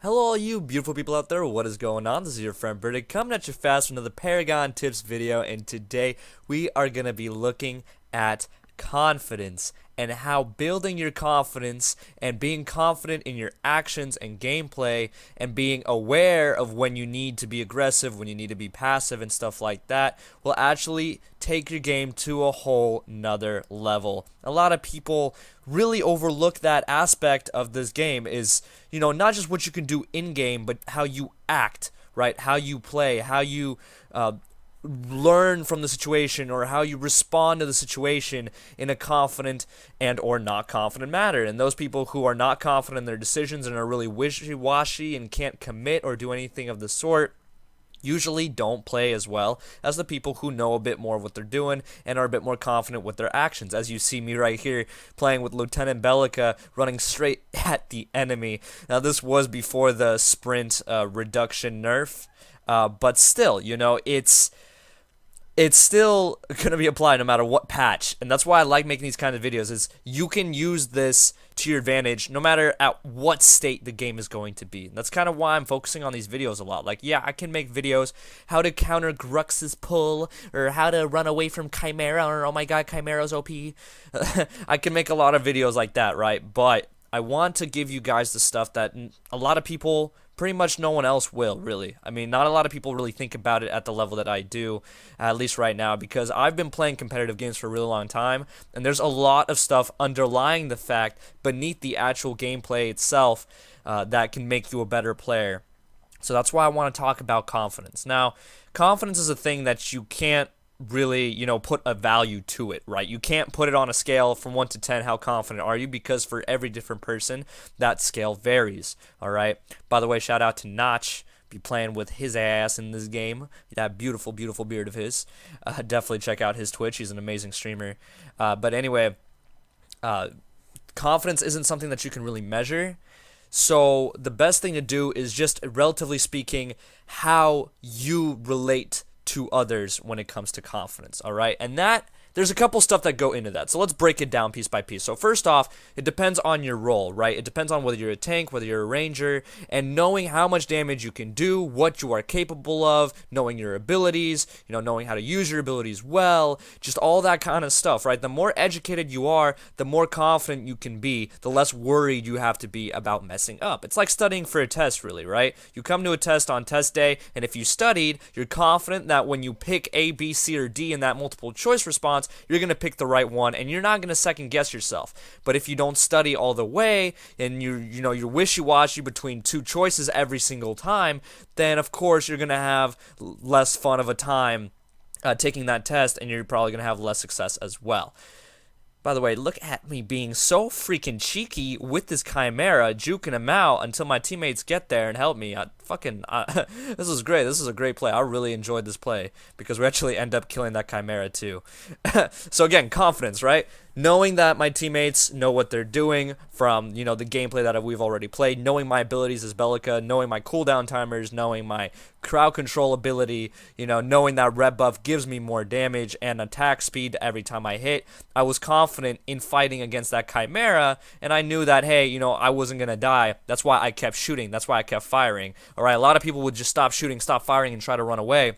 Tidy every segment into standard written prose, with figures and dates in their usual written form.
Hello all you beautiful people out there, what is going on? This is your friend Burdick coming at you fast with another Paragon tips video, and today we are going to be looking at confidence and how building your confidence and being confident in your actions and gameplay and being aware of when you need to be aggressive, when you need to be passive and stuff like that will actually take your game to a whole nother level. A lot of people really overlook that aspect of this game is, not just what you can do in game, but how you act, right? How you play, how you learn from the situation, or how you respond to the situation in a confident and or not confident manner. And those people who are not confident in their decisions and are really wishy-washy and can't commit or do anything of the sort usually don't play as well as the people who know a bit more of what they're doing and are a bit more confident with their actions. As you see me right here playing with Lieutenant Bellica, running straight at the enemy. Now this was before the sprint reduction nerf, but still, it's still going to be applied no matter what patch. And that's why I like making these kind of videos, is you can use this to your advantage no matter at what state the game is going to be. And that's kind of why I'm focusing on these videos a lot. Like, yeah, I can make videos how to counter Grux's pull, or how to run away from Chimera, or oh my god, Chimera's OP. I can make a lot of videos like that, right? But I want to give you guys the stuff that a lot of people, pretty much no one else will, really. I mean, not a lot of people really think about it at the level that I do, at least right now, because I've been playing competitive games for a really long time, and there's a lot of stuff underlying the fact beneath the actual gameplay itself that can make you a better player. So that's why I want to talk about confidence. Now, confidence is a thing that you can't really, put a value to it, right? You can't put it on a scale from 1 to 10, how confident are you, because for every different person, that scale varies, all right? By the way, shout out to Notch, be playing with his ass in this game, that beautiful, beautiful beard of his. Definitely check out his Twitch, he's an amazing streamer. But anyway, confidence isn't something that you can really measure. So the best thing to do is just, relatively speaking, how you relate to others when it comes to confidence, all right? And there's a couple stuff that go into that. So let's break it down piece by piece. So first off, it depends on your role, right? It depends on whether you're a tank, whether you're a ranger, and knowing how much damage you can do, what you are capable of, knowing your abilities, knowing how to use your abilities well, just all that kind of stuff, right? The more educated you are, the more confident you can be, the less worried you have to be about messing up. It's like studying for a test, really, right? You come to a test on test day, and if you studied, you're confident that when you pick A, B, C, or D in that multiple choice response, you're going to pick the right one, and you're not going to second guess yourself. But if you don't study all the way, and you're wishy-washy between two choices every single time, then of course you're going to have less fun of a time taking that test, and you're probably going to have less success as well. By the way, look at me being so freaking cheeky with this Chimera, juking him out until my teammates get there and help me. This is great. This is a great play. I really enjoyed this play because we actually end up killing that Chimera too. So again, confidence, right? Knowing that my teammates know what they're doing from, the gameplay that we've already played, knowing my abilities as Bellica, knowing my cooldown timers, knowing my crowd control ability, knowing that red buff gives me more damage and attack speed every time I hit. I was confident in fighting against that Chimera, and I knew that, hey, I wasn't going to die. That's why I kept shooting. That's why I kept firing. All right, a lot of people would just stop shooting, stop firing, and try to run away.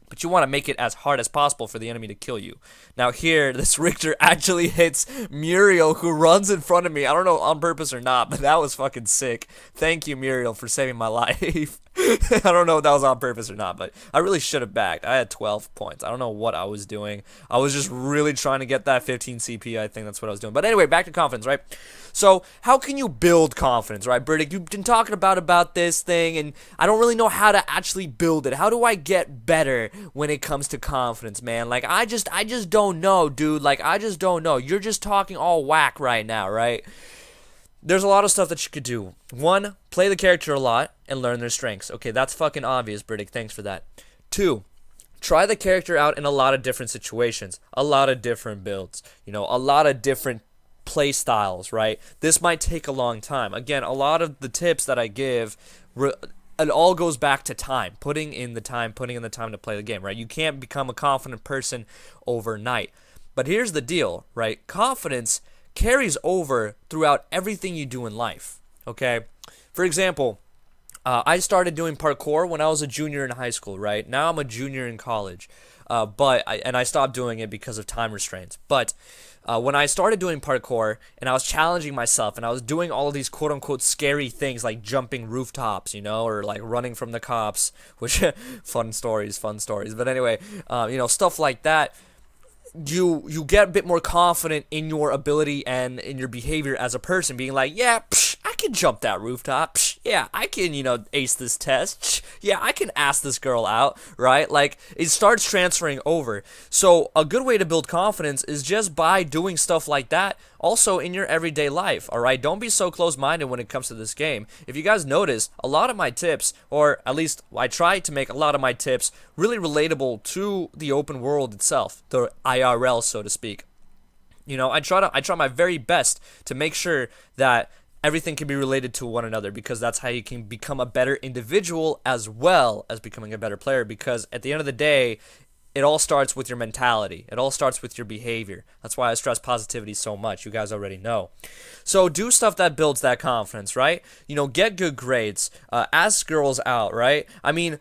But you want to make it as hard as possible for the enemy to kill you. Now here, this Richter actually hits Muriel, who runs in front of me. I don't know on purpose or not, but that was fucking sick. Thank you, Muriel, for saving my life. I don't know if that was on purpose or not, but I really should have backed. I had 12 points. I don't know what I was doing. I was just really trying to get that 15 CP. I think that's what I was doing. But anyway, back to confidence, right? So how can you build confidence, right, Burdick? You've been talking about this thing, and I don't really know how to actually build it. How do I get better when it comes to confidence, man? Like, I just don't know, dude. Like, I just don't know. You're just talking all whack right now, right? There's a lot of stuff that you could do. One, play the character a lot and learn their strengths. Okay, that's fucking obvious, Burdick. Thanks for that. Two, try the character out in a lot of different situations, a lot of different builds, a lot of different play styles, right? This might take a long time. Again, a lot of the tips that I give, it all goes back to time, putting in the time to play the game, right? You can't become a confident person overnight. But here's the deal, right? Confidence carries over throughout everything you do in life, okay? For example, I started doing parkour when I was a junior in high school, right? Now I'm a junior in college. I stopped doing it because of time restraints. But when I started doing parkour and I was challenging myself and I was doing all of these quote unquote scary things like jumping rooftops, or like running from the cops, which fun stories. But anyway, stuff like that. You get a bit more confident in your ability and in your behavior as a person, being like, yeah, I can jump that rooftop. Yeah, I can, ace this test. Yeah, I can ask this girl out, right? Like, it starts transferring over. So a good way to build confidence is just by doing stuff like that also in your everyday life, all right? Don't be so close-minded when it comes to this game. If you guys notice, a lot of my tips, or at least I try to make a lot of my tips really relatable to the open world itself, the IRL, so to speak. I try my very best to make sure that everything can be related to one another, because that's how you can become a better individual as well as becoming a better player, because at the end of the day, it all starts with your mentality. It all starts with your behavior. That's why I stress positivity so much. You guys already know. So do stuff that builds that confidence, right? Get good grades. Ask girls out, right? I mean,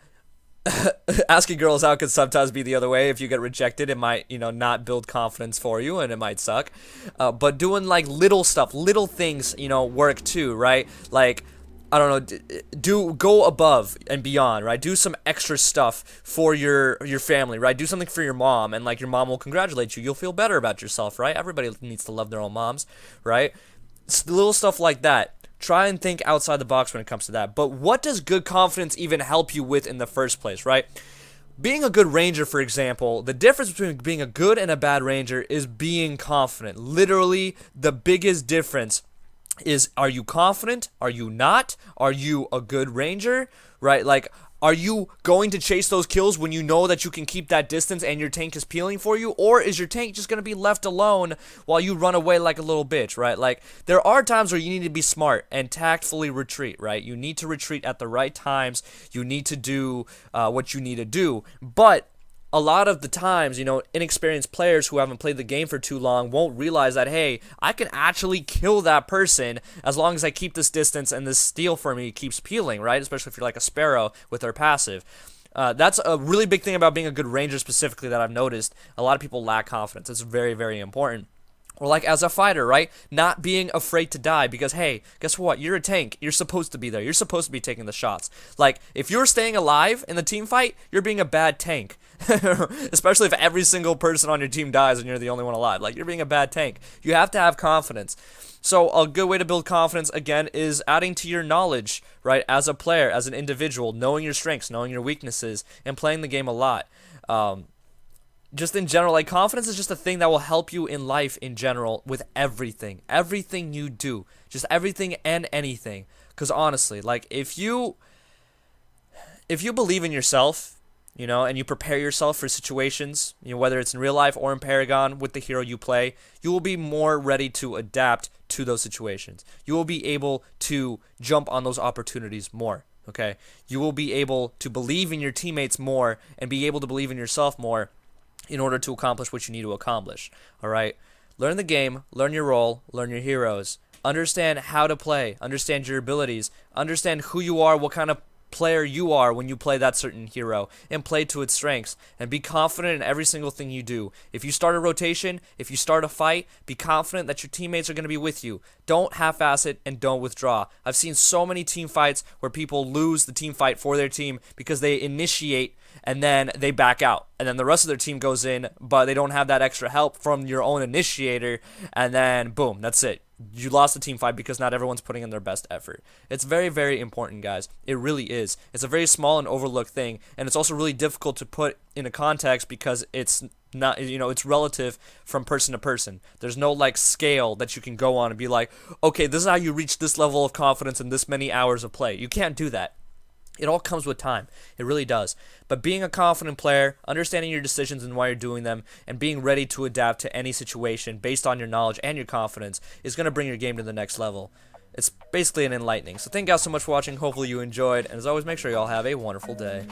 asking girls out could sometimes be the other way. If you get rejected, it might, not build confidence for you, and it might suck. But doing like little stuff, little things, work too, right? Like, I don't know, go above and beyond, right? Do some extra stuff for your family, right? Do something for your mom, and like your mom will congratulate you. You'll feel better about yourself, right? Everybody needs to love their own moms, right? It's little stuff like that. Try and think outside the box when it comes to that. But what does good confidence even help you with in the first place, right? Being a good ranger, for example, the difference between being a good and a bad ranger is being confident. Literally, the biggest difference is, are you confident? Are you not? Are you a good ranger? Right? Like, are you going to chase those kills when you know that you can keep that distance and your tank is peeling for you? Or is your tank just going to be left alone while you run away like a little bitch, right? Like, there are times where you need to be smart and tactfully retreat, right? You need to retreat at the right times. You need to do what you need to do. But a lot of the times, inexperienced players who haven't played the game for too long won't realize that, hey, I can actually kill that person as long as I keep this distance and this steel for me keeps peeling, right? Especially if you're like a sparrow with their passive. That's a really big thing about being a good ranger specifically that I've noticed. A lot of people lack confidence. It's very, very important. Or like as a fighter, right? Not being afraid to die because, hey, guess what? You're a tank. You're supposed to be there. You're supposed to be taking the shots. Like, if you're staying alive in the team fight, you're being a bad tank. Especially if every single person on your team dies and you're the only one alive. Like, you're being a bad tank. You have to have confidence. So a good way to build confidence, again, is adding to your knowledge, right? As a player, as an individual, knowing your strengths, knowing your weaknesses, and playing the game a lot. Just in general, like, confidence is just a thing that will help you in life in general with everything you do, just everything and anything. Because honestly, like, if you believe in yourself, and you prepare yourself for situations, whether it's in real life or in Paragon with the hero you play, you will be more ready to adapt to those situations. You will be able to jump on those opportunities more. Okay, you will be able to believe in your teammates more and be able to believe in yourself more in order to accomplish what you need to accomplish. All right? Learn the game, learn your role, learn your heroes. Understand how to play, understand your abilities, understand who you are, what kind of player you are when you play that certain hero, and play to its strengths, and be confident in every single thing you do. If you start a rotation, if you start a fight, be confident that your teammates are going to be with you. Don't half-ass it and don't withdraw. I've seen so many team fights where people lose the team fight for their team because they initiate and then they back out, and then the rest of their team goes in, but they don't have that extra help from your own initiator, and then boom, that's it. You lost the team fight because not everyone's putting in their best effort. It's very, very important, guys. It really is. It's a very small and overlooked thing, and it's also really difficult to put in a context because it's not, it's relative from person to person. There's no like scale that you can go on and be like, okay, this is how you reach this level of confidence in this many hours of play. You can't do that. It all comes with time. It really does. But being a confident player, understanding your decisions and why you're doing them, and being ready to adapt to any situation based on your knowledge and your confidence is going to bring your game to the next level. It's basically an enlightening. So thank you guys so much for watching. Hopefully you enjoyed. And as always, make sure you all have a wonderful day.